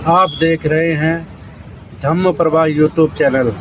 आप देख रहे हैं धम्म प्रभा यूट्यूब चैनल।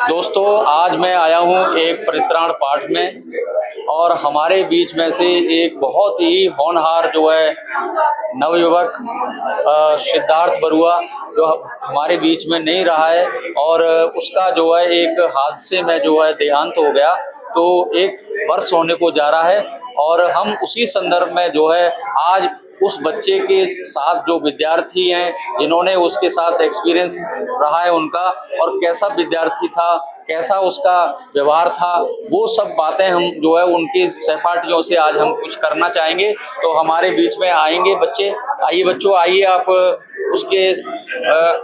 दोस्तों, आज मैं आया हूँ एक परित्राण पाठ में और हमारे बीच में से एक बहुत ही होनहार जो है नवयुवक सिद्धार्थ बरुआ जो हमारे बीच में नहीं रहा है और उसका जो है एक हादसे में जो है देहांत हो गया, तो एक वर्ष होने को जा रहा है और हम उसी संदर्भ में जो है आज उस बच्चे के साथ जो विद्यार्थी हैं जिन्होंने उसके साथ एक्सपीरियंस रहा है उनका और कैसा विद्यार्थी था, कैसा उसका व्यवहार था, वो सब बातें हम जो है उनके सहपाठियों से आज हम कुछ करना चाहेंगे। तो हमारे बीच में आएंगे बच्चे। आइए बच्चों, आइए। आप उसके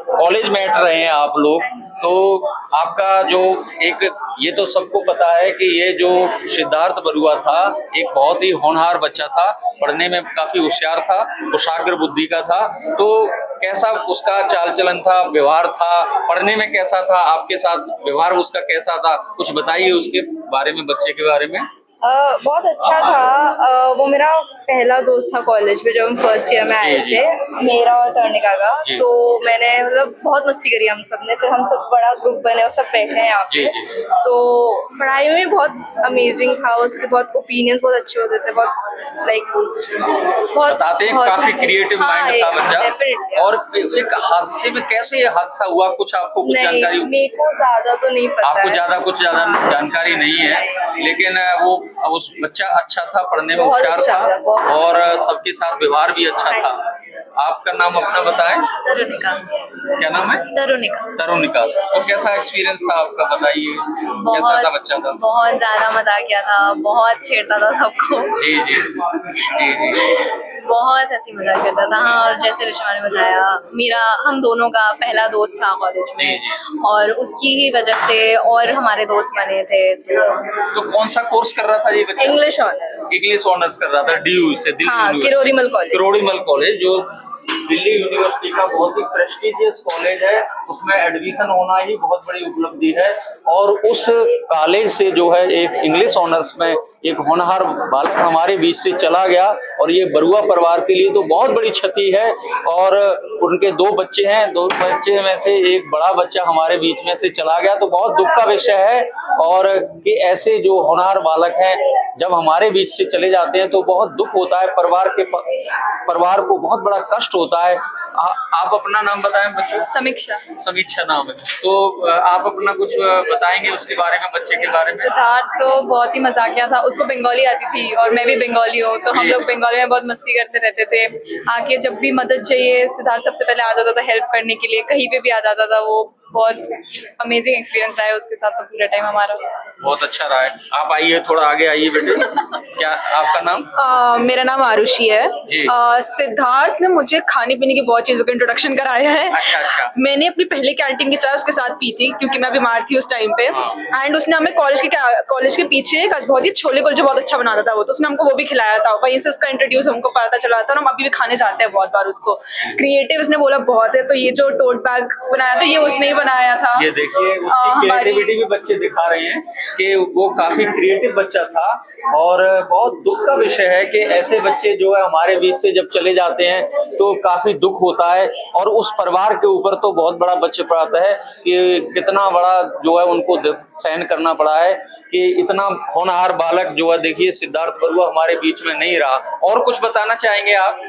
कॉलेज में रहे हैं आप लोग, तो आपका जो एक ये तो सबको पता है कि ये जो सिद्धार्थ बरुआ था एक बहुत ही होनहार बच्चा था, पढ़ने में काफी होशियार था, कुशाग्र बुद्धि का था। तो कैसा उसका चाल चलन था, व्यवहार था, पढ़ने में कैसा था, आपके साथ व्यवहार उसका कैसा था, कुछ बताइए उसके बारे में, बच्चे के बारे में। बहुत अच्छा था। वो मेरा पहला दोस्त था कॉलेज में जब हम फर्स्ट ईयर में आए थे, मेरा और तर्निका का। तो मैंने मतलब बहुत मस्ती करी हम सब ने, फिर हम सब बड़ा ग्रुप बने और सब बैठे हैं यहाँ पे। तो पढ़ाई में भी बहुत अमेजिंग था, उसके बहुत ओपिनियंस बहुत अच्छे होते थे, बहुत लाइक बहुत बताते हैं, काफी क्रिएटिव माइंड था बच्चा। और एक हादसे में कैसे ये हादसा हुआ, कुछ आपको कुछ जानकारी? मेरे को ज्यादा तो नहीं पता, आपको ज्यादा जानकारी नहीं है, लेकिन वो उस बच्चा अच्छा था, पढ़ने में होशियार था और सबके साथ व्यवहार भी अच्छा था। आपका नाम अपना बताएं। तरुणिका। क्या नाम है? तरुणिका। तरुणिका। तो कैसा एक्सपीरियंस था आपका, बताइए। कैसा था बच्चा? था बहुत ज्यादा मजा किया था, बहुत छेड़ता था सबको। जी जी जी जी। बहुत हंसी मजाक करता था। हाँ, और जैसे ऋषिमा ने बताया, हम दोनों का पहला दोस्त था कॉलेज में और उसकी ही वजह से और हमारे दोस्त बने थे। तो कौन सा कोर्स कर रहा था ये बच्चा? English honours. इंग्लिश ऑनर्स कर रहा था DU से, दिल्ली हाँ, university. Kirorimal college. Kirorimal college जो दिल्ली यूनिवर्सिटी का बहुत ही प्रेस्टिजियस कॉलेज है, उसमें एडमिशन होना ही बहुत बड़ी उपलब्धि है। और उस कॉलेज से जो है एक इंग्लिश ऑनर्स में एक होनहार बालक हमारे बीच से चला गया, और ये बरुआ परिवार के लिए तो बहुत बड़ी क्षति है। और उनके 2 बच्चे हैं, 2 बच्चे में से एक बड़ा बच्चा हमारे बीच में से चला गया, तो बहुत दुख का विषय है। और कि ऐसे जो होनहार बालक हैं जब हमारे बीच से चले जाते हैं तो बहुत दुख होता है, परिवार को बहुत बड़ा कष्ट होता है। आप अपना नाम बताएं बच्चों। समीक्षा। समीक्षा नाम है, तो आप अपना कुछ बताएंगे उसके बारे में, बच्चे के बारे में? सिद्धार्थ तो बहुत ही मजाकिया था, उसको बंगाली आती थी और मैं भी बंगाली हूँ, तो हम लोग बंगाली में बहुत मस्ती करते रहते थे। आके जब भी मदद चाहिए सिद्धार्थ सबसे पहले आ जाता था हेल्प करने के लिए, कहीं पे भी आ जाता था वो। बहुत अमेजिंग एक्सपीरियंस रहा है उसके साथ तो पूरा टाइम हमारा। बहुत अच्छा रहा है। आप आइए, थोड़ा आगे आइए बेटे। क्या आपका नाम? मेरा नाम आरुषि है जी। सिद्धार्थ ने मुझे खाने पीने की बहुत चीजों का इंट्रोडक्शन कराया है। अच्छा। मैंने अपनी पहले कैंटीन की चाय उसके साथ पी थी क्योंकि मैं बीमार थी उस टाइम पे। एंड उसने हमें कॉलेज के पीछे एक बहुत ही छोले कुलचे बहुत अच्छा बनाता था वो, तो उसने हमको वो भी खिलाया था। वहीं से उसका इंट्रोड्यूस हमको पता चला था और हम अभी भी खाने जाते हैं बहुत बार उसको। क्रिएटिव उसने बोला बहुत है, तो ये जो टोट बैग बनाया था ये उसने ही बनाया था। ये देखिए उसकी क्रिएटिविटी भी बच्चे दिखा रहे हैं कि वो काफी क्रिएटिव बच्चा था। और बहुत दुख का विषय है कि ऐसे बच्चे जो है हमारे बीच से जब चले जाते हैं तो काफी दुख होता है। और उस परिवार के ऊपर तो बहुत बड़ा बच्चे पड़ता है कि कितना बड़ा जो है उनको सहन करना पड़ा है कि इतना होनहार बालक जो है, देखिए सिद्धार्थ बरुआ हमारे बीच में नहीं रहा। और कुछ बताना चाहेंगे आप?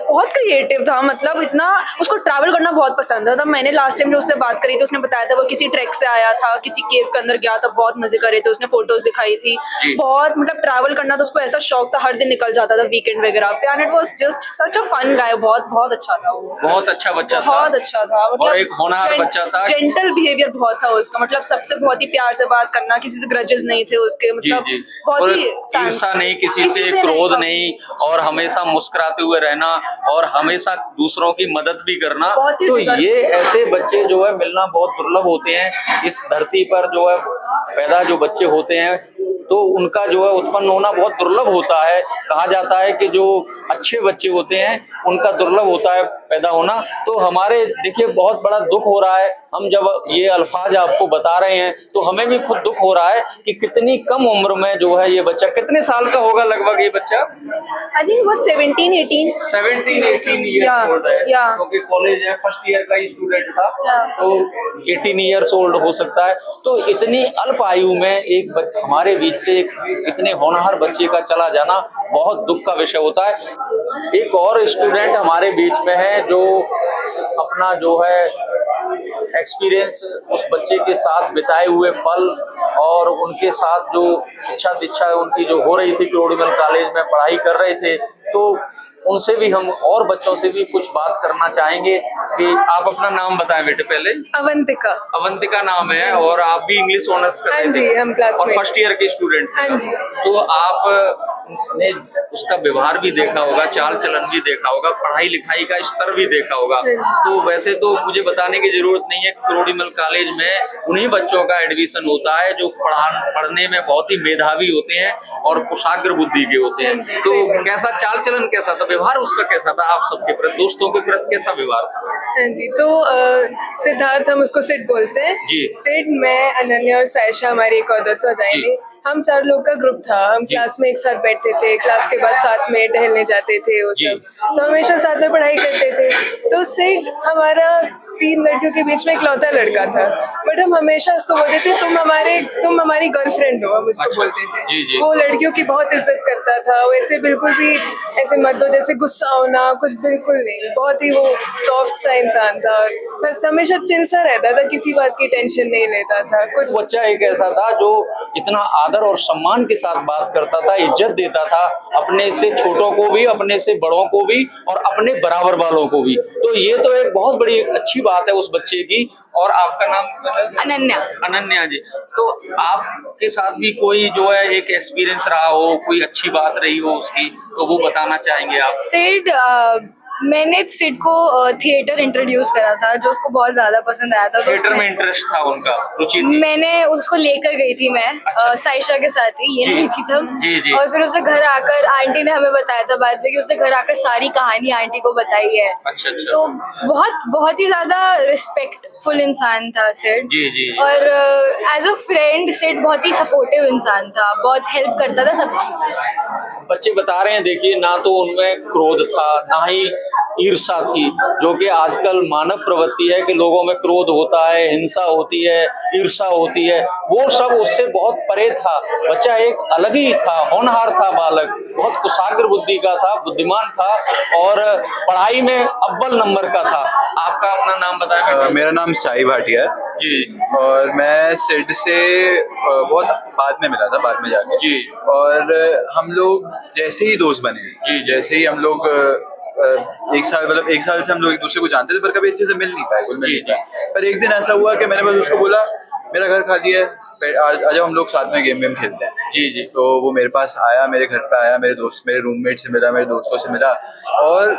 बहुत क्रिएटिव था, मतलब इतना उसको ट्रैवल करना बहुत पसंद था। मैंने लास्ट टाइम जो उससे बात करी तो उसने बताया था वो किसी ट्रैक से आया था, किसी केव के अंदर गया था, बहुत मजे करे थे, उसने फोटोज दिखाई थी। बहुत मतलब ट्रैवल करना तो उसको ऐसा शौक था, हर दिन निकल जाता था वीकेंड वगैरह पे। And it was just such a fun guy. बहुत अच्छा था वो, बहुत अच्छा बच्चा था, बहुत अच्छा था। मतलब और एक होनहार बच्चा था। जेंटल बिहेवियर बहुत था उसका, मतलब सबसे बहुत ही प्यार से बात करना, किसी से ग्रजेस नहीं थे उसके, मतलब बहुत ही ईर्ष्या नहीं, किसी से क्रोध नहीं, और हमेशा मुस्कुराते हुए रहना और हमेशा दूसरों की मदद भी करना। तो ये ऐसे बच्चे जो है मिलना बहुत दुर्लभ होते हैं इस धरती पर। जो है पैदा जो बच्चे होते हैं तो उनका जो है उत्पन्न होना बहुत दुर्लभ होता है। कहा जाता है कि जो अच्छे बच्चे होते हैं उनका दुर्लभ होता है पैदा होना। तो हमारे देखिए बहुत बड़ा दुख हो रहा है, हम जब ये अल्फाज आपको बता रहे हैं तो हमें भी खुद दुख हो रहा है कि कितनी कम उम्र में जो है ये बच्चा, कितने साल का होगा लगभग ये बच्चा? आई थिंक वो 17-18 ईयर्स ओल्ड है, क्योंकि कॉलेज है, फर्स्ट ईयर का ही स्टूडेंट था, तो 18 ईयर्स ओल्ड हो सकता है। तो इतनी अल्प आयु में एक हमारे बीच से एक इतने होनहार बच्चे का चला जाना बहुत दुख का विषय होता है। एक और स्टूडेंट हमारे बीच में है जो अपना जो है एक्सपीरियंस उस बच्चे के साथ बिताए हुए पल और उनके साथ जो शिक्षा दीक्षा उनकी जो हो रही थी, किरोड़ीमल कॉलेज में पढ़ाई कर रहे थे, तो उनसे भी हम और बच्चों से भी कुछ बात करना चाहेंगे कि आप अपना नाम बताएं बेटे पहले। अवंतिका। अवंतिका नाम है, और आप भी इंग्लिश ऑनर्स कर रहे थे? हाँ जी, हम क्लासमेट और फर्स्ट ईयर के स्टूडेंट? हाँ जी। तो आपने उसका व्यवहार भी देखा होगा, चाल चलन भी देखा होगा, पढ़ाई लिखाई का स्तर भी देखा होगा। तो वैसे तो मुझे बताने की जरूरत नहीं है, किरोड़ीमल कॉलेज में उन्हीं बच्चों का एडमिशन होता है जो पढ़ने में बहुत ही मेधावी होते हैं और कुशाग्र बुद्धि के होते हैं। तो कैसा चाल चलन कैसा था, व्यवहार उसका कैसा था, आप सबके प्रति, दोस्तों के प्रति कैसा व्यवहार था? हाँ जी, तो सिद्धार्थ, हम उसको सिड बोलते हैं जी। सिड, मैं, अनन्या और सायशा, हमारी एक और दोस्त हो जाएंगे। हम 4 लोग का ग्रुप था। हम क्लास में एक साथ बैठते थे, क्लास के बाद साथ में टहलने जाते थे वो सब, तो हमेशा साथ में पढ़ाई करते थे। तो सिड हमारा 3 लड़कियों के बीच में इकलौता लड़का था, बट हम हमेशा उसको बोलते थे तुम हमारी गर्लफ्रेंड हो, हम उसको बोलते थे। वो लड़कियों की बहुत इज्जत करता था, वो ऐसे बिल्कुल भी ऐसे मर्दों जैसे गुस्सा होना कुछ बिल्कुल नहीं, बहुत ही वो सॉफ्ट सा इंसान था, बस हमेशा चिल सा रहता था, किसी बात की टेंशन नहीं लेता था कुछ। बच्चा एक ऐसा था जो इतना आदर और सम्मान के साथ बात करता था, इज्जत देता था अपने से छोटों को भी, अपने से बड़ों को भी, और अपने बराबर वालों को भी। तो ये तो एक बहुत बड़ी अच्छी बात है उस बच्चे की। और आपका नाम? अनन्या। अनन्या जी, तो आपके साथ भी कोई जो है एक एक्सपीरियंस रहा हो, कोई अच्छी बात रही हो उसकी, तो वो बताना बताना चाहेंगे आप? सिड मैंने सिड को थिएटर इंट्रोड्यूस करा था, जो उसको बहुत ज्यादा पसंद आया था। तो थिएटर में इंटरेस्ट था उनका, रुचि थी? मैंने उसको लेकर गई थी मैं अच्छा। साइशा के साथ ही, ये जी। नहीं थी तब। जी। और फिर उसने घर आकर, आंटी ने हमें बताया था बाद में कि उसने घर आकर सारी कहानी आंटी को बताई है। अच्छा। तो बहुत ही ज्यादा रिस्पेक्टफुल इंसान था सिड। जी। और एज अ फ्रेंड सिड बहुत ही सपोर्टिव इंसान था, बहुत हेल्प करता था सबकी। बच्चे बता रहे हैं, देखिए ना तो उनमें क्रोध था, ना ही ईर्ष्या थी, जो कि आजकल मानव प्रवृत्ति है कि लोगों में क्रोध होता है, हिंसा होती है, ईर्ष्या होती है। वो सब उससे बहुत परे था। बच्चा एक अलग ही था, होनहार था बालक, बहुत कुशाग्र बुद्धि का था, बुद्धिमान था और पढ़ाई में अव्वल नंबर का था। आपका अपना नाम बताएं? मेरा नाम साई भाटिया है जी। और मैं सिड से बहुत बाद में मिला था, बाद में जाके जी। और हम लोग जैसे ही दोस्त बने, जी। जैसे ही हम लोग एक साल से हम लोग एक दूसरे को जानते थे, पर कभी अच्छे से मिल नहीं पाए, घुल मिल नहीं पाए। पर एक दिन ऐसा हुआ कि मैंने बस उसको बोला, मेरा घर खाली है, आ जाओ हम लोग साथ में गेम खेलते हैं। जी। तो वो मेरे पास आया, मेरे घर पे आया, मेरे रूममेट से मिला, मेरे दोस्तों से मिला और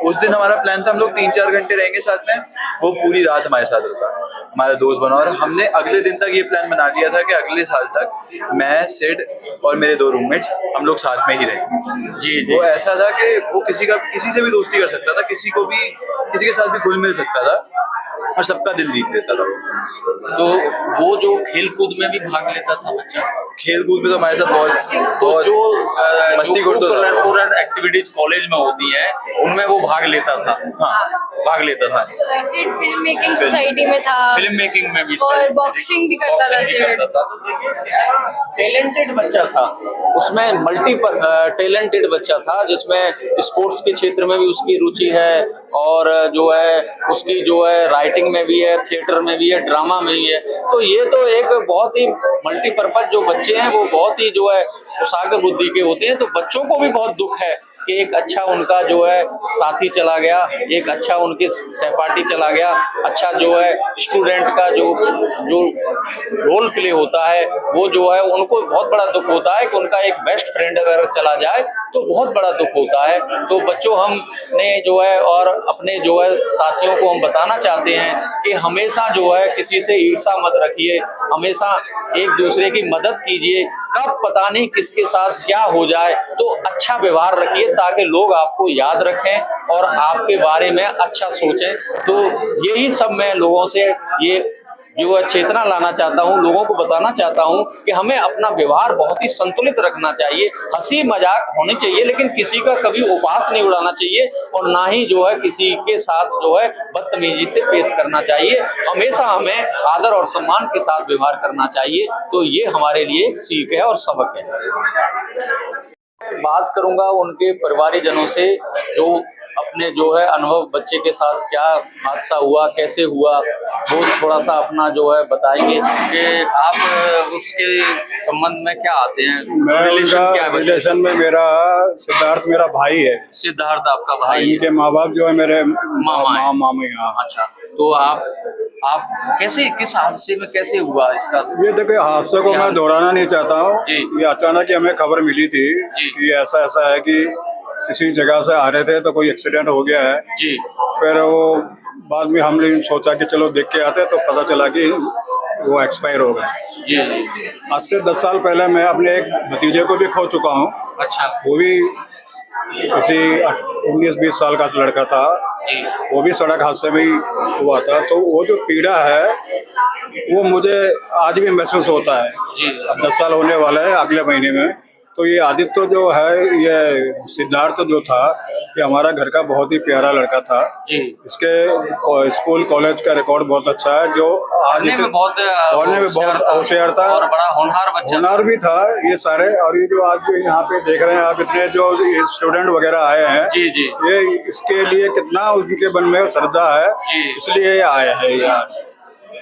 उस दिन हमारा प्लान था हम लोग 3-4 घंटे रहेंगे साथ में। वो पूरी रात हमारे साथ रुका, हमारा दोस्त बना और हमने अगले दिन तक ये प्लान बना लिया था कि अगले साल तक मैं, सिड और मेरे 2 रूममेट्स हम लोग साथ में ही रहेंगे। जी। वो ऐसा था कि वो किसी से भी दोस्ती कर सकता था, किसी के साथ भी घुल मिल सकता था और सबका दिल जीत लेता था। तो वो जो खेल कूद में भी भाग लेता था बच्चा? खेल कूद में तो हमारे साथ तो बहुत जो मस्ती करता था। एक्टिविटीज कॉलेज में होती है उनमें वो भाग लेता था? हाँ, भाग लेता था। सिड फिल्म मेकिंग सोसाइटी में था, फिल्म मेकिंग में भी था। और बॉक्सिंग भी करता था सिड। टैलेंटेड बच्चा था, उसमें मल्टी टैलेंटेड बच्चा था, जिसमें स्पोर्ट्स के क्षेत्र में भी उसकी रुचि है और जो है उसकी जो है राइटिंग में भी है, थिएटर में भी है, ड्रामा में भी है। तो ये तो एक बहुत ही मल्टीपर्पज जो बच्चे हैं वो बहुत ही जो है कुशाग्र बुद्धि के होते हैं। तो बच्चों को भी बहुत दुख है कि एक अच्छा उनका जो है साथी चला गया, एक अच्छा उनके सहपाठी चला गया, अच्छा जो है स्टूडेंट का जो रोल प्ले होता है वो जो है उनको बहुत बड़ा दुख होता है कि उनका एक बेस्ट फ्रेंड अगर चला जाए तो बहुत बड़ा दुख होता है। तो बच्चों हमने जो है और अपने जो है साथियों को हम बताना चाहते हैं कि हमेशा जो है किसी से ईर्ष्या मत रखिए, हमेशा एक दूसरे की मदद कीजिए। कब पता नहीं किसके साथ क्या हो जाए, तो अच्छा व्यवहार रखिए ताकि लोग आपको याद रखें और आपके बारे में अच्छा सोचें। तो यही सब मैं लोगों से ये जो है चेतना लाना चाहता हूँ, लोगों को बताना चाहता हूँ कि हमें अपना व्यवहार बहुत ही संतुलित रखना चाहिए। हंसी मजाक होनी चाहिए लेकिन किसी का कभी उपहास नहीं उड़ाना चाहिए और ना ही जो है किसी के साथ जो है बदतमीजी से पेश करना चाहिए। हमेशा हमें आदर और सम्मान के साथ व्यवहार करना चाहिए। तो ये हमारे लिए एक सीख है और सबक है। बात करूंगा उनके परिवारजनों से जो अपने जो है अनुभव, बच्चे के साथ क्या हादसा हुआ, कैसे हुआ, वो थोड़ा सा अपना जो है बताएंगे कि आप उसके संबंध में क्या आते हैं। मैं रिलेशन क्या है? रिलेशन में मेरा सिद्धार्थ मेरा भाई है। सिद्धार्थ आपका भाई है? इनके माँ बाप जो है मेरे मामा मामी। हाँ। अच्छा, तो आप कैसे, किस हादसे में कैसे हुआ इसका? ये देखिए, हादसे को मैं दोहराना नहीं चाहता हूँ। जी। ये अचानक ही हमें खबर मिली थी कि ऐसा है कि किसी जगह से आ रहे थे तो कोई एक्सीडेंट हो गया है। जी। फिर वो बाद में हमने सोचा कि चलो देख के आते, तो पता चला कि वो एक्सपायर हो गए। जी। आज से 10 साल पहले मैं अपने एक भतीजे को भी खो चुका हूँ। अच्छा। वो भी किसी 19-20 साल का लड़का था, जी। वो भी सड़क हादसे में ही हुआ था। तो वो जो पीड़ा है वो मुझे आज भी महसूस होता है। जी। अब 10 साल होने वाला है अगले महीने में। तो ये आदित्य जो है, ये सिद्धार्थ जो था, ये हमारा घर का बहुत ही प्यारा लड़का था। जी। इसके स्कूल कॉलेज का रिकॉर्ड बहुत अच्छा है। जो आज पढ़ने में बहुत होशियार था और बड़ा होनहार बच्चा, होनहार भी था ये सारे। और ये जो आज जो यहाँ पे देख रहे हैं आप, इतने जो स्टूडेंट वगैरह आए हैं, जी जी, ये इसके लिए कितना उनके मन में श्रद्धा है, इसलिए ये आए हैं यार।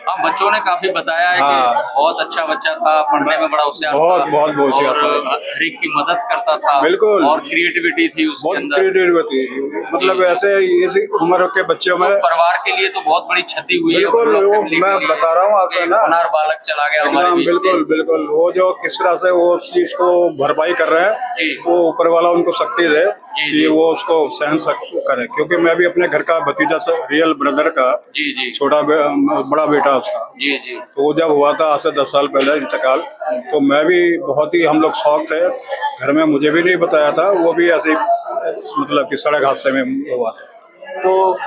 हाँ, बच्चों ने काफी बताया है कि बहुत अच्छा बच्चा था, पढ़ने में बड़ा होशियार था, बहुत होशियार था, हर एक की मदद करता था। बिल्कुल। और क्रिएटिविटी थी उसके अंदर, क्रिएटिविटी, मतलब ऐसे इस उम्र के बच्चों में तो परिवार के लिए तो बहुत बड़ी क्षति हुई है। बिल्कुल, मैं बता रहा हूँ आपसे ना, होनहार बालक चला गया हमारे बीच से। बिल्कुल। वो जो किस तरह से वो उस चीज को भरपाई कर रहे हैं, वो ऊपर वाला उनको शक्ति दे। जी। कि वो उसको सहन करे, क्योंकि मैं भी अपने घर का भतीजा से रियल ब्रदर का जी जी बड़ा बेटा उसका, जी जी तो वो जब हुआ था आज से 10 साल पहले इंतकाल, तो मैं भी बहुत ही, हम लोग शौक थे घर में, मुझे भी नहीं बताया था, वो भी ऐसे मतलब कि सड़क हादसे में हुआ था। तो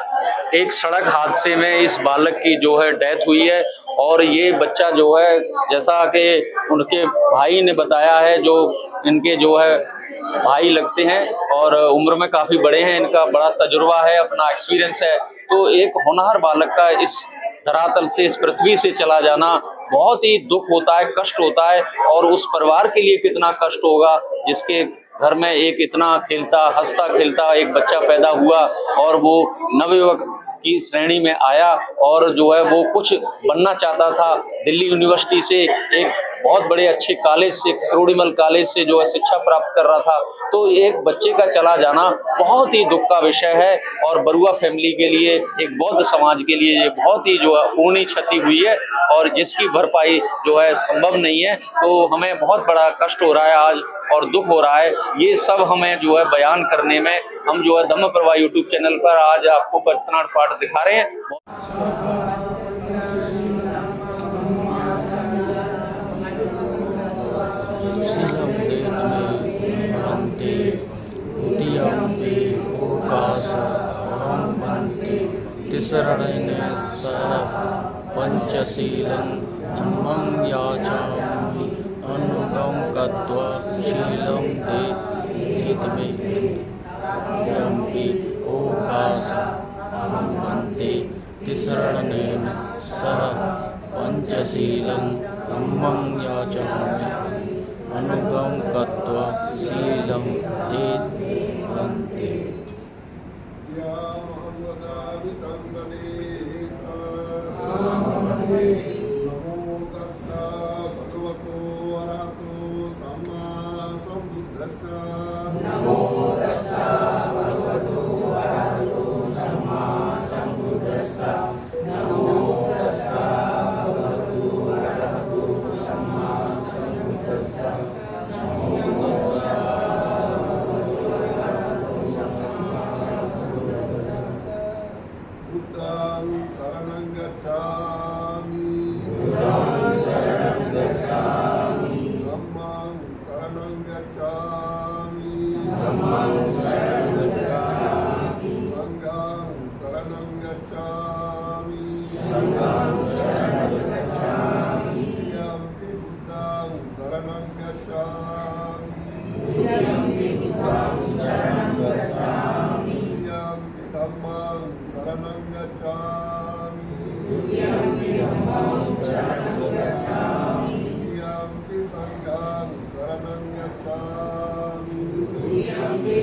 एक सड़क हादसे में इस बालक की जो है डेथ हुई है, और ये बच्चा जो है, जैसा कि उनके भाई ने बताया है, जो इनके जो है भाई लगते हैं और उम्र में काफ़ी बड़े हैं, इनका बड़ा तजुर्बा है, अपना एक्सपीरियंस है, तो एक होनहार बालक का इस धरातल से, इस पृथ्वी से चला जाना बहुत ही दुख होता है, कष्ट होता है। और उस परिवार के लिए कितना कष्ट होगा जिसके घर में एक इतना खेलता हंसता खेलता एक बच्चा पैदा हुआ और वो नवयुवक की श्रेणी में आया, और जो है वो कुछ बनना चाहता था, दिल्ली यूनिवर्सिटी से एक बहुत बड़े अच्छे कॉलेज से, करोड़ीमल कॉलेज से जो है शिक्षा प्राप्त कर रहा था। तो एक बच्चे का चला जाना बहुत ही दुख का विषय है, और बरुआ फैमिली के लिए, एक बौद्ध समाज के लिए ये बहुत ही जो है पूर्ण क्षति हुई है, और जिसकी भरपाई जो है संभव नहीं है। तो हमें बहुत बड़ा कष्ट हो रहा है आज और दुख हो रहा है। ये सब हमें जो है बयान करने में, हम जो है धम्म प्रवाह यूट्यूब चैनल पर आज आपको परित्राण पाठ दिखा रहे हैं। तिसरणेन सह पंचशीलं इमं याचामि अनुगं गत्वा शीलं देहितमे यम्पि ओकाशं वन्ते तिसरणेन सह पंचशीलं इमं याचामि अनुगं गत्वा शीलं देहितमे। नमो तस्सा भगवतो अरहतो सम्मा सम्बुद्धस्सा। नमो तस्सा भगवतो अरहतो सम्मा सम्बुद्धस्सा। नमो तस्सा भगवतो अरहतो सम्मा सम्बुद्धस्सा। नमो तस्सा भगवतो अरहतो सम्मा सम्बुद्धस्सा। बुद्धं शरणं गच्छामि। बुद्धं शरणं गच्छामि। धम्मं शरणं गच्छामि। धम्मं शरणं गच्छामि। संघं शरणं गच्छामि। संघं शरणं गच्छामि। यम्पि बुद्धं शरणं गच्छामि। यम्पि बुद्धं शरणं गच्छामि। यम्पि धम्मं शरणं गच्छामि। यम्पि धम्मं शरणं गच्छामि। यम्पि संघं शरणं गच्छामि। यम्पि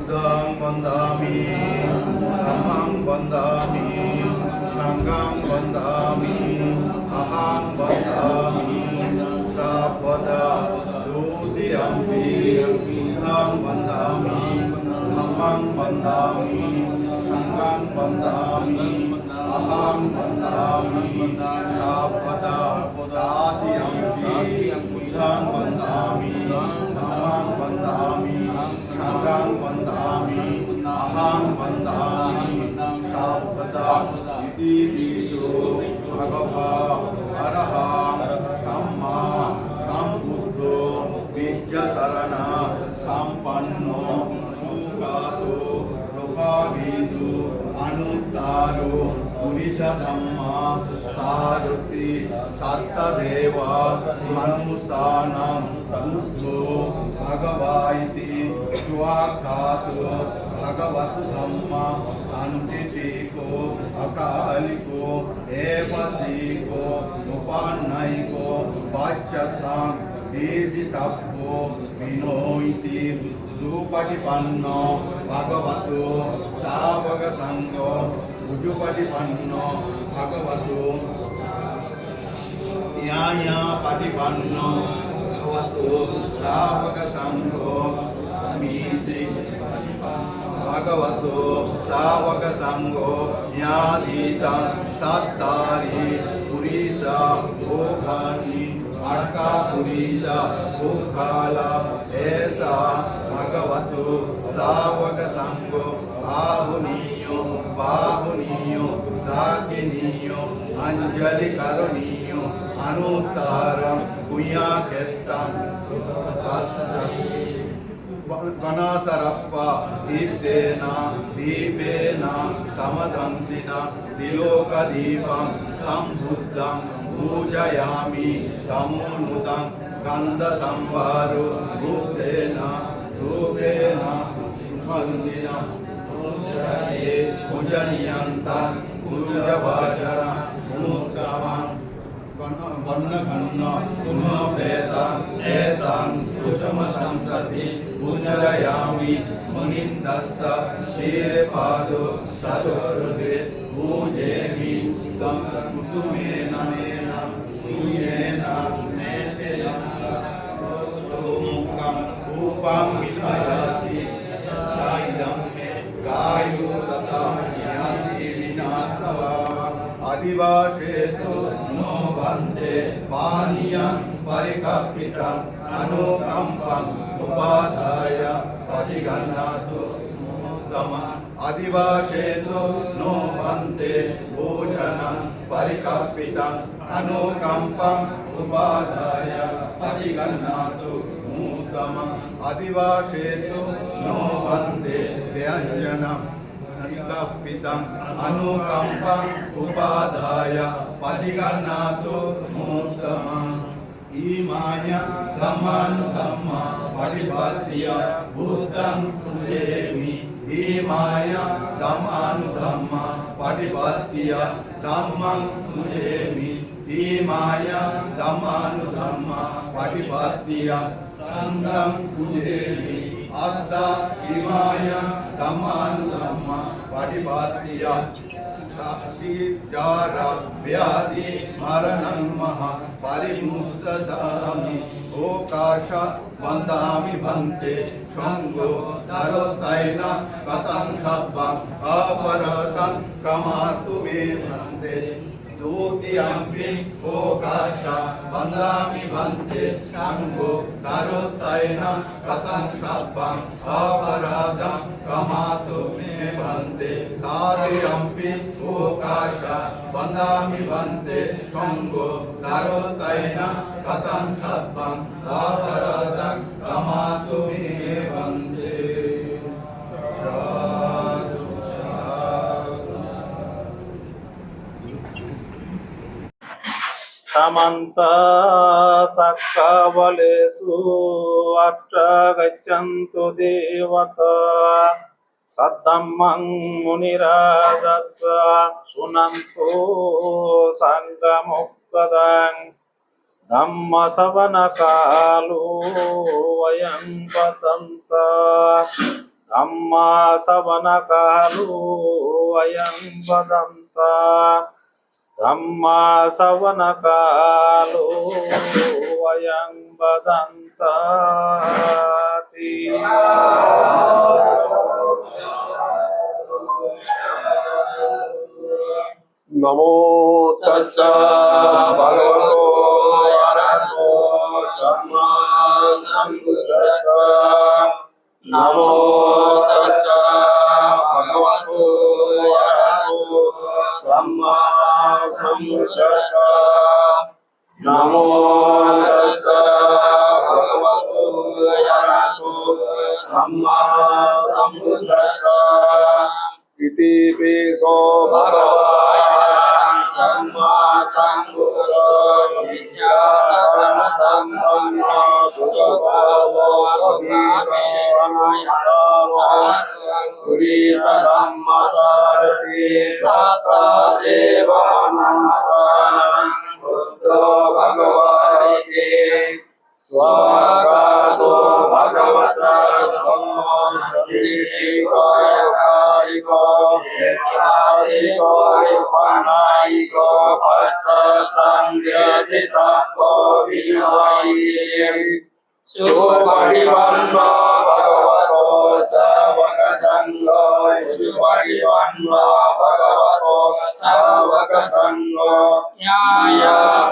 बुद्धं वन्दामि धम्मं वन्दामि संघं वन्दामि अहं वन्दामि सर्वदा द्वितीयम्पि बुद्धं वन्दामि धम्मं वन्दामि संघं वन्दामि अहं वन्दामि सर्वदा तृतीयम्पि बुद्धं वन्दामि धम्मं वन्दामि संघं वन्दामि अहं वन्दामि सर्वदा इति विशो भगवा अरहं सम्मा सम्बुद्धो विद्याशरणा सम्पन्नो सुगातो लोकाभितो अनुत्तारो पुरुषधम्मा सारथि सत्तदेवा मनुष्याणां बुद्धो भगवा इति स्वाख्यातो भगवतु धम्मा शान्तिको अकालिको एवसीको उपान्नयिको वाच्यतां वेदितव्यो विनोइति सुपटिपन्नो भगवतो सावक संघो उजुपटिपन्नो भगवतो यायापटिपन्नो भगवतो सावक संघो मीसि भगवतो सावक संघो यादीता सत्तारि पुरीसा भोगानि अट्का पुरीसा भोगाला ऐसा भगवतो सावक संघो बाहुनीयो बाहुनीयो दाकिनीयो अंजलि करुणीयो अनुत्तरं पुण्याकेत्तं गणासरप्पा दीप्तेन दीपेन तमदंसिना तिलोकदीपं सम्बुद्धं पूजयामि तमोनुदं गन्धसंभारो भूतेन रूपेण सुगन्धिना पूजनीयन्तं पूजवाचन मूर्तमं वर्णगण्य गुणभेदं एतं कुसुम संसति पूजयामि मुनिन्दस्य क्षीरपादो सदोर्वे पूजेमि तं कुसुमेन नेन तुयेन मुखं रूपं विधायाति इदं मे गायो तथा याति विनाशवा अधिवासेतु नो बन्धे पानीयं परिकल्पितं अनुकम्पम् उपादाय अधिगन्नातु उत्तमम् अधिवासेतु नो बन्धे भोजनं परिकल्पितं अनुकम्पम् उपादाय अधिगन्नातु उत्तमम् अधिवासेतु नो बन्धे व्यञ्जनं परिकल्पितं अनुकम्पम् उपादाय अधिगन्नातु उत्तमम् इमाय धम्मानुधम्म परिपाल्य बुद्धं पूजयामि इमाय धम्मानुधम्म परिपाल्य धम्मं पूजयामि इमाय धम्मानुधम्म परिपाल्य संघं पूजयामि अद्दा इमाय धम्मानुधम्म परिपाल्य जारा व्याधि मरणं महा परिमुत्ससामि ओकाश वन्दामि भन्ते शंगो नरोत्तैन कथं सब्बं अपरतं कमातु मे भन्ते द्वितीयम्पि ओकाश वन्दामि भन्ते शंगो नरोत्तैन कथं सब्बं अपराधं कमातु मे भन्ते तृतीयम्पि ओकाश वन्दामि भन्ते शंगो नरोत्तैन कथं सब्बं अपराधं कमातु मे भन्ते साधु साधु समन्त सक्कबलेषु अत्र गच्छन्तु देवता सद्धम्मं मुनिराजस्स सुनन्तु संगमुक्तदं धम्मसवनकालो वयं वदन्त धम्मसवनकालो वयं वदन्त धम्मसवनकालो वयं वदन्ताति। नमो तस्सा भगवतो अरहतो सम्मा सम्बुद्दस्सा। नमो तस्सा भगवतो अरहतो सम्मा सम्बुद्दस्सा। नमो तस्सा भगवतो अरहतो सम्मा सम्बुद्दस्सा। इति पिसो भगवान् सम्मा सम्बुद्धो विद्याशरण सम्पन्न सुखभावो अभिधो पुरी सधम्म सारथि सत्ता देव अनुसानं बुद्धो भगवते स्वागतो भगवता धम्मो संदीपिको कालिको ऐतिहासिको उपन्यायिको पश्चातं व्यथितको विवाहिते सुपरिवन्नो भगवतो सावक संघो सुपरिवन्नो भगवतो सावक संघो न्याय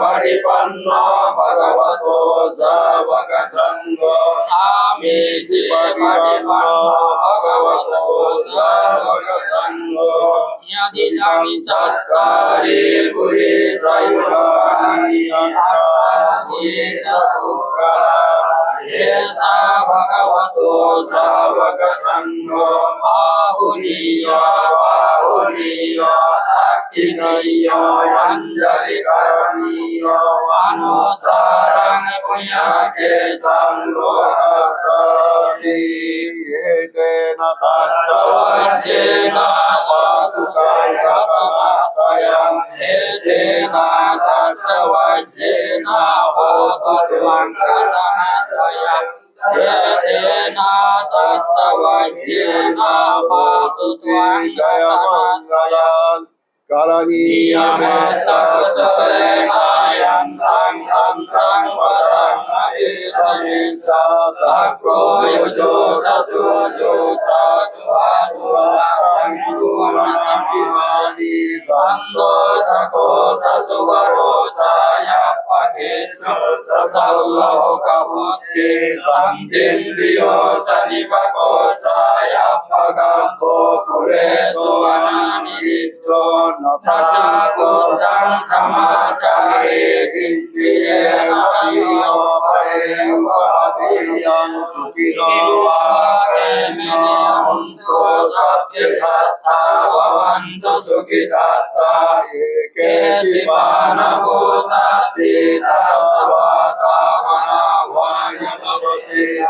परिपन्नो भगवतो सावक संघो सामीचि परिपन्नो भगवतो सावक संघो यदिदं चत्वारि पुरुषयुगानि अष्टानि चतुष्करा येषा भगवतो सावक संघो बाहुलीय बाहुलीय दक्षिणीय अंजलिकरणीय अनुत्तरं पुण्यकेतं लोकसादि। एतेन सत्सवज्येन पादुकं गतमापयम् एतेन सत्सवज्येन होतु त्वं एतेन सत्सवज्येन पातु त्वं जयमङ्गलम् करणीयमेतत्सलेनायन्तं सन्तं वदं समेषा सक्रो युजो ससुजो ससुवासुवासुवासुवानि सन्तोषको ससुवरो सायपकेषु ससल्लोकबुद्धि सन्दिन्द्रियो सनिपको सायपगम्भो कुलेषु अनानितो न सचाकोदं समाचरे किंचिदेवतीनो परे उपाधियं सुखिनो वारेमिन्यन्तो सभ्यसत्ता भवन्तु सुखितात्ता एके शिवानभूताति तस्वाता मनावाय नमसेसाधिकावाय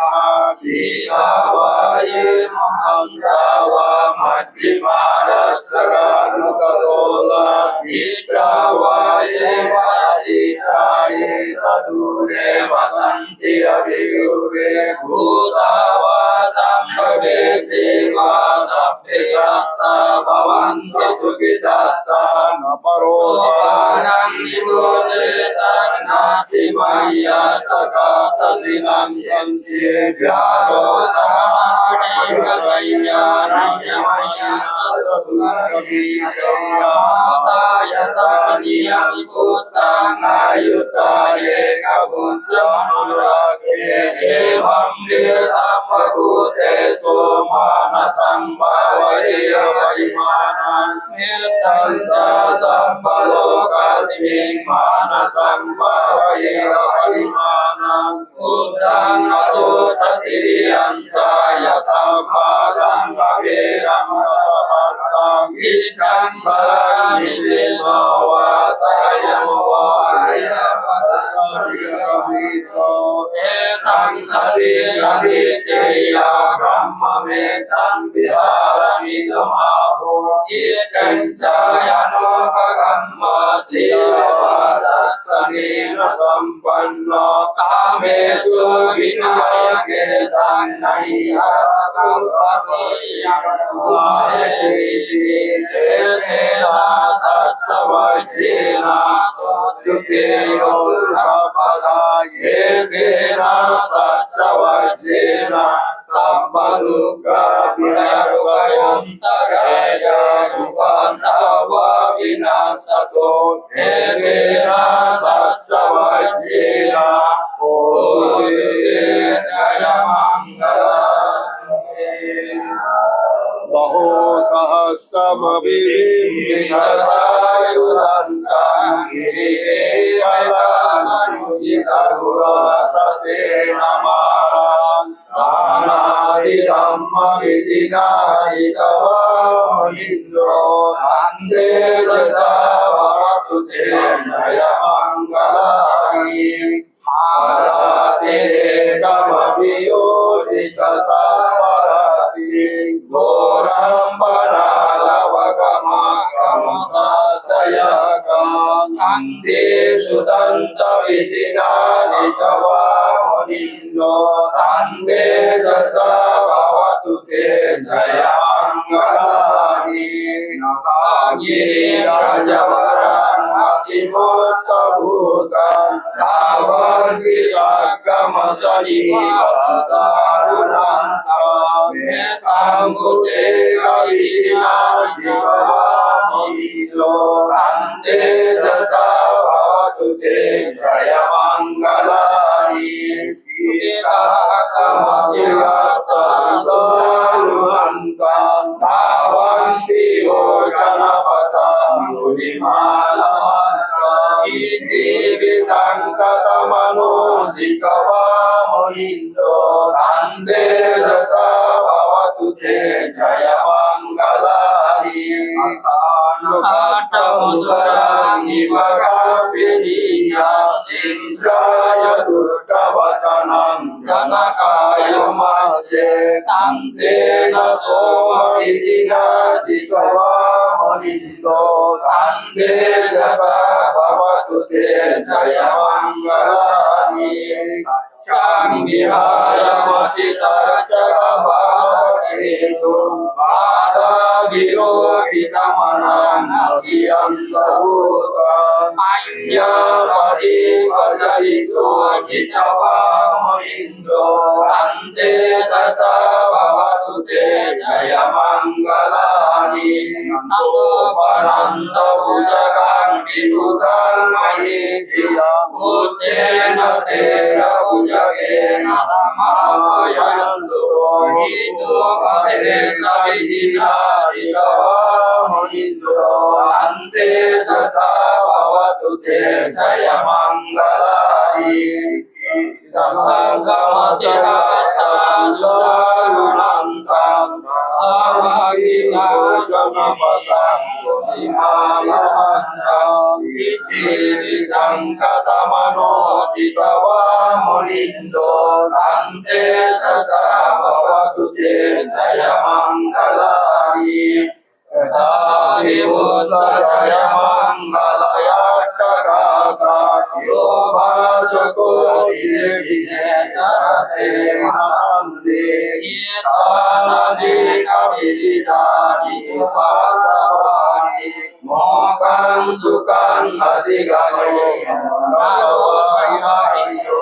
महान्तावा मज्जिमारसगानुकरोलाधिकावाय वादिकाय सदूरे वसन्ति अभिरुरे भूतावा सम्भवे सेवा सभ्यसत्ता भवन्तु सुखितात्ता न परोपराणं निरोधेतन्नातिमय्या सकातसिनं यञ्चेभ्यारो समाणेयसय्यानयमय्या सदुर्गवीशय्यातायतानियं भूतानायुषाये कबुद्धमनुराग्रे एवं विसम्भूतेषु मानसं भावये परिमाणं सम्भलोकस्मिन् मानसं भावये परिमाणं बुद्धं अतो सतिर्यंसाय सम्पादं कबीरं सपत्तं गीतं सरग्निसिंहो वासयो वारय वस्ताभिरमितो एतं सतिर्यं Aditya Brahmametam Viharati Maho Ikansayano Hagamma Siyavadasanena Sampanno Kamesu Vinayaketan Nahiyakuvatiti Tetena Satsavajena Tuteyo Sapada Yetena Satsavajena Sampaduka Vinasayam Tagaya Upasava Vinasato Yetena Satsavajena Ode Jaya Mangala Baho Sahasramabhivimvikasayudantam Girivekalayudhagurasasena Dhanadi Dhamma Vidinaditavamanindro Ande Jasa Bhavatu Te Jaya Mangalari Marate Kamabhiyodita Samarati Gorambana Lavakamakam Tatayakam Ante Sudanta Vidinaditava Monindo Ande Jasa Bhavatu Te Jaya Mangalari Nagiri Rajavaram Atimotta Bhutan Dhavan Visakamasani Vasarunantam Metam Kuseka Vidinaditava Monindo Ante Jasa Bhavatu Te Jaya Mangalari Kita Kamatigatta Susarunantam Dhavanti Ojanapatam Mulimalamanta Iti Visankatamano Jitava Monindo Ande Jasa Bhavatu Te Jaya Mangalari Akhanukata Mudaram Nivagapiniya Jaya Dutta Vasanam Janakayo Madhe Santena Soma Vidinaditava Monindo Ande Jasa Bhavatu Te Jaya Mangalari Vihāramati sarcakabhāraketum bāda viropitāmanam abhiyantavūtam aññāpati vajayito jitavāmanindro ante tasa bhavatu te jaya mangalani namopananta bhujagam vibhudam mahitiyam uttena te Jagena Namayanto Hindu Pade Saidina Jitava Monindro Ante Jasa Bhavatu Te Jaya Mangalari Dhammagamatihatta Sudarunantam Bhavita Janapatam Himalamantam Iti Visankatamano Jitava Monindo Ante Jasa Bhavatu Te Jaya Mangalari Tetapi Buddha Jaya Mangalaya Takata Yobasako Dire Dire Sate Natande Tanadi Kapilidani Fatavani Mokam Sukam Adigayo Rasavayayo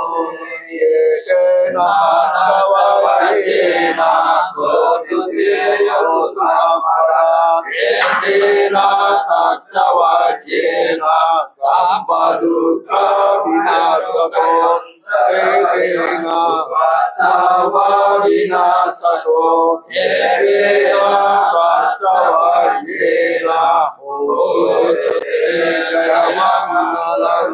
Yekena Satsavajena Sotuteyo Tusampada Yekena Satsavajena Sampaduka Vinasakon Yekena Vatava Vinasato Yekena Satsavajena Jaya Mangalam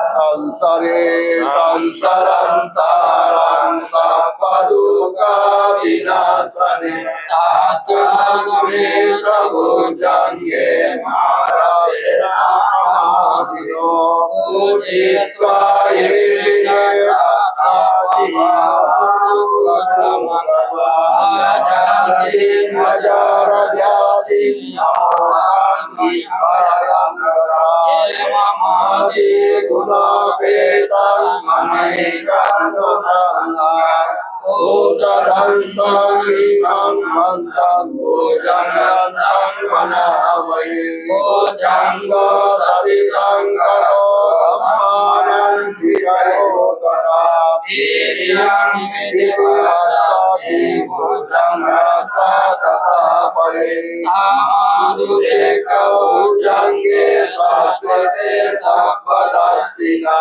Sansare sansarantaram sapaduka vinasane satagame sabujangye marasena amadino ujitva yevine satta Ayam Adi Guna Petam Anekam Sangha Osadang Sangimang Mantang Bojangantang Manamaye Bojangga Sari Sangkato Dhammanang Vijayotana Viriyang Viti Vachati Bojangga Satata Pare Sadhureka Bojangge Satvete Sampadassina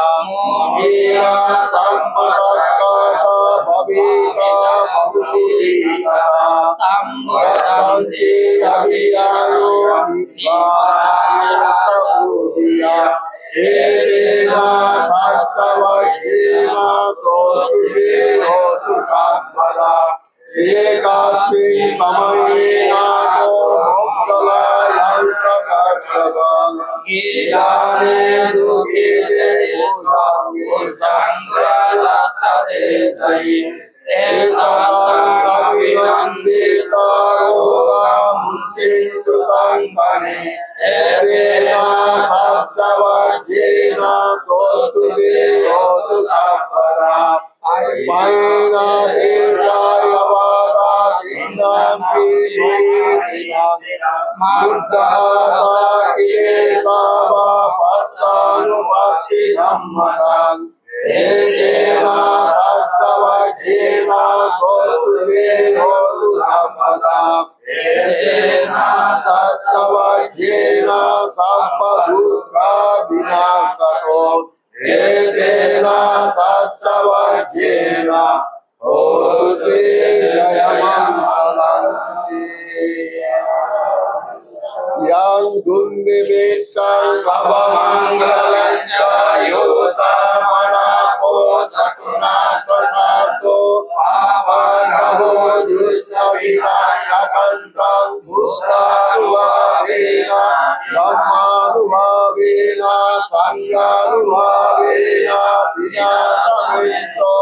Mira Sammadakata Babita Babudikata Sambadanti Abhiyayo Nibbanayo Sabudhiya Edena Satchavajjena Sotuve Hotu Sampada Ekasmin Samayena Ko Mokkalayan Sakasabang Gilane Dukite Kusangi Sangrasatade Sayin Esatang Kavinandita Roga Mucin Sutang Kane Edena Satchavajjena Sotuve Hotu Sampada Paina Desaya Vada Tinnampi Mahisinam Buddhata Kilesava Pattanupatti Dhammatang Edena Satchavajjena Sotuve Hotu Sampada Edena Satchavajjena Sabba Dukkha Vinasato Edena Satchavajjena Hotu Jayamangalanti Yang Dunnivetang Abhamangalanja Yosamanapo Sakuna Sasato Abhagavo Dussavitang Akantang Buddharuvavena Dhammanuvavena Sanghanuvavena Vinasamento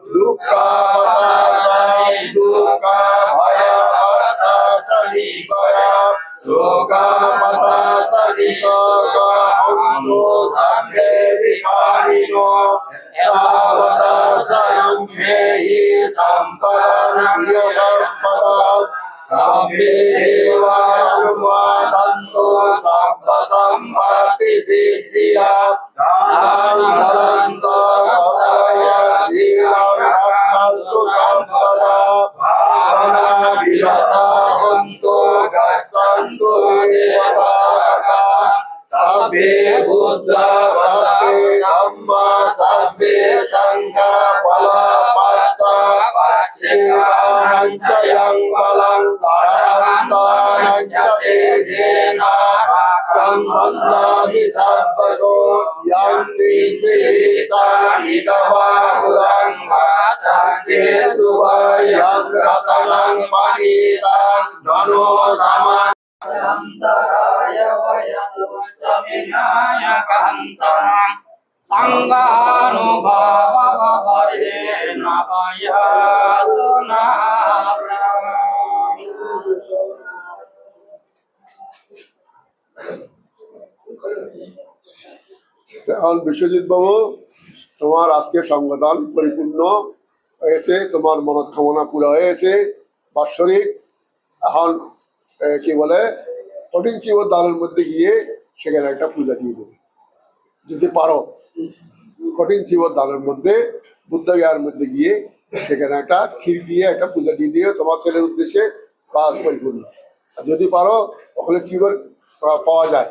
Dukkha Patasai Dukkha Bhaya Patasani Bhaya Soka Patasani Soka Honto Sabbe Viparino Yavata Sanam Mehi Sampadan Priya Sampadam Sabbe Deva Anumadanto Sabba Sampati Siddhiya Dharanto Sattaya Silam Rakkantu Sampada Bhavana Virata Honto Gassantu Devataka Sabbe Buddha Sabbe Dhamma Sabbe Sangha Palapatta Pakshikananca Yang Balang Karantananca Tejena Kammannami Sabbaso Yanti Silita Hidavagurang Sakti Subayang Ratanang Panitang Nano Saman Antaraya Vayavassavinaya Kantarang Sanghanubhava-varena Vayatuna এখন বিশ্বজিৎ বাবু তোমার আজকে সংবিধান পরিপূর্ণ হয়েছে, তোমার মনোকামনা পুরো হয়েছে বাৎসরিক। এখন কি বলে কঠিন শিব দানের মধ্যে গিয়ে সেখানে একটা পূজা দিয়ে দেবে যদি পারো। কঠিন শিব দানের মধ্যে বুদ্ধ বিহারের মধ্যে গিয়ে সেখানে একটা ক্ষীর দিয়ে একটা পূজা দিয়ে দিয়ে তোমার ছেলের উদ্দেশ্যে কাজ পরিপূর্ণ। আর যদি পারো ওখানে চিবর পাওয়া যায়,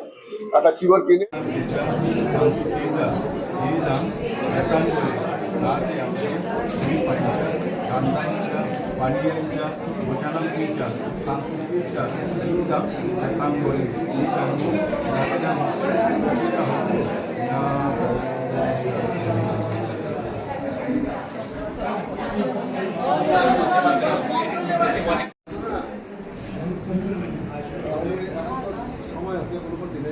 একটা চিবর কিনে সময় আছে কোনো দিনে